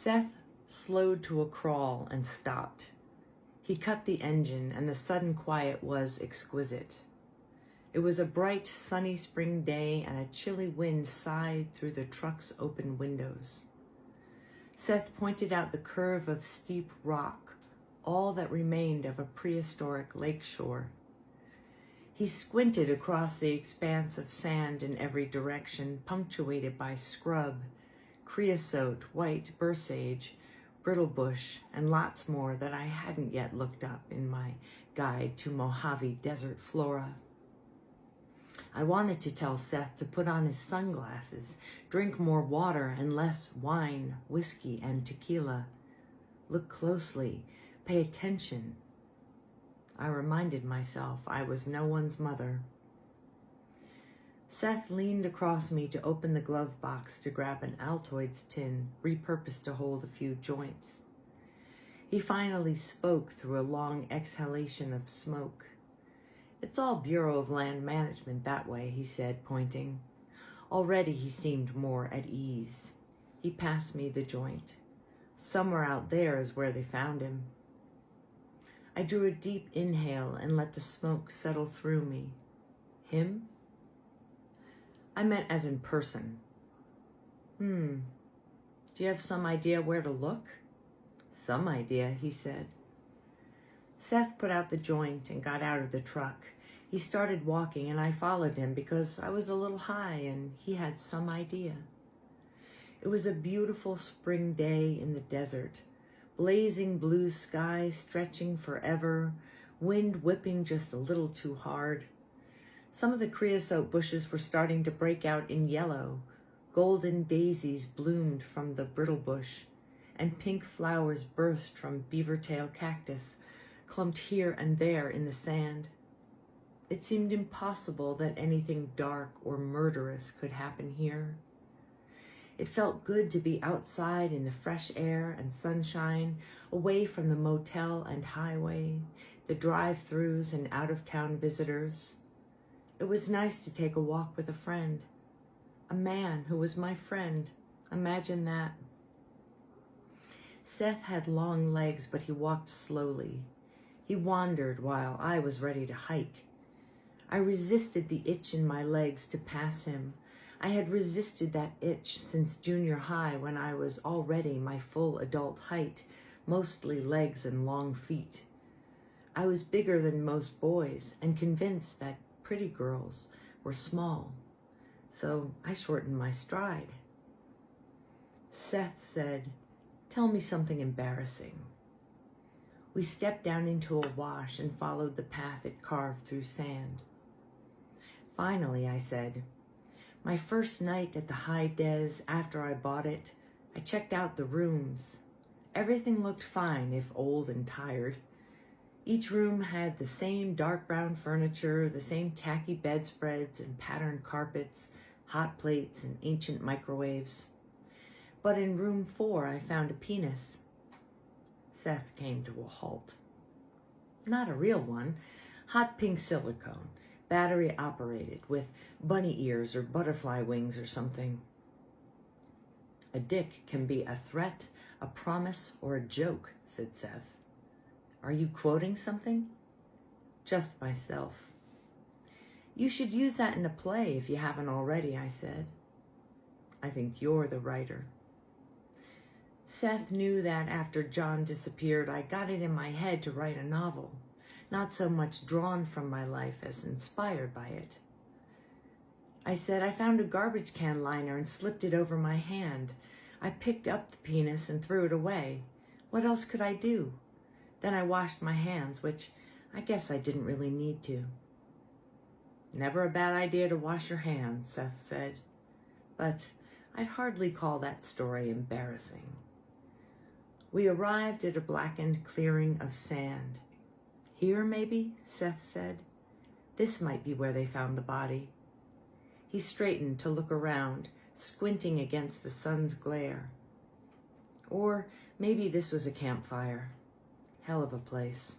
Seth slowed to a crawl and stopped. He cut the engine, and the sudden quiet was exquisite. It was a bright, sunny spring day, and a chilly wind sighed through the truck's open windows. Seth pointed out the curve of steep rock, all that remained of a prehistoric lakeshore. He squinted across the expanse of sand in every direction, punctuated by scrub, creosote, white bursage, brittlebush, and lots more that I hadn't yet looked up in my guide to Mojave Desert flora. I wanted to tell Seth to put on his sunglasses, drink more water and less wine, whiskey, and tequila. Look closely, pay attention. I reminded myself I was no one's mother. Seth leaned across me to open the glove box to grab an Altoids tin, repurposed to hold a few joints. He finally spoke through a long exhalation of smoke. "It's all Bureau of Land Management that way," he said, pointing. Already he seemed more at ease. He passed me the joint. "Somewhere out there is where they found him." I drew a deep inhale and let the smoke settle through me. Him? I meant as in person. Do you have some idea where to look? Some idea, he said. Seth put out the joint and got out of the truck. He started walking, and I followed him because I was a little high and he had some idea. It was a beautiful spring day in the desert. Blazing blue sky stretching forever, wind whipping just a little too hard. Some of the creosote bushes were starting to break out in yellow. Golden daisies bloomed from the brittle bush, and pink flowers burst from beaver-tail cactus, clumped here and there in the sand. It seemed impossible that anything dark or murderous could happen here. It felt good to be outside in the fresh air and sunshine, away from the motel and highway, the drive-thrus and out-of-town visitors. It was nice to take a walk with a friend, a man who was my friend. Imagine that. Seth had long legs, but he walked slowly. He wandered while I was ready to hike. I resisted the itch in my legs to pass him. I had resisted that itch since junior high, when I was already my full adult height, mostly legs and long feet. I was bigger than most boys and convinced that pretty girls were small, so I shortened my stride. Seth said, "Tell me something embarrassing." We stepped down into a wash and followed the path it carved through sand. Finally, I said, "My first night at the High Des after I bought it, I checked out the rooms. Everything looked fine, if old and tired. Each room had the same dark brown furniture, the same tacky bedspreads and patterned carpets, hot plates and ancient microwaves. But in room 4, I found a penis." Seth came to a halt. "Not a real one, hot pink silicone, battery operated, with bunny ears or butterfly wings or something." "A dick can be a threat, a promise, or a joke," said Seth. "Are you quoting something?" "Just myself." "You should use that in a play if you haven't already," I said. "I think you're the writer." Seth knew that after John disappeared, I got it in my head to write a novel, not so much drawn from my life as inspired by it. I said, "I found a garbage can liner and slipped it over my hand. I picked up the penis and threw it away. What else could I do? Then I washed my hands, which I guess I didn't really need to." "Never a bad idea to wash your hands," Seth said. But I'd hardly call that story embarrassing. We arrived at a blackened clearing of sand. "Here, maybe?" Seth said. "This might be where they found the body." He straightened to look around, squinting against the sun's glare. Or maybe this was a campfire. Hell of a place.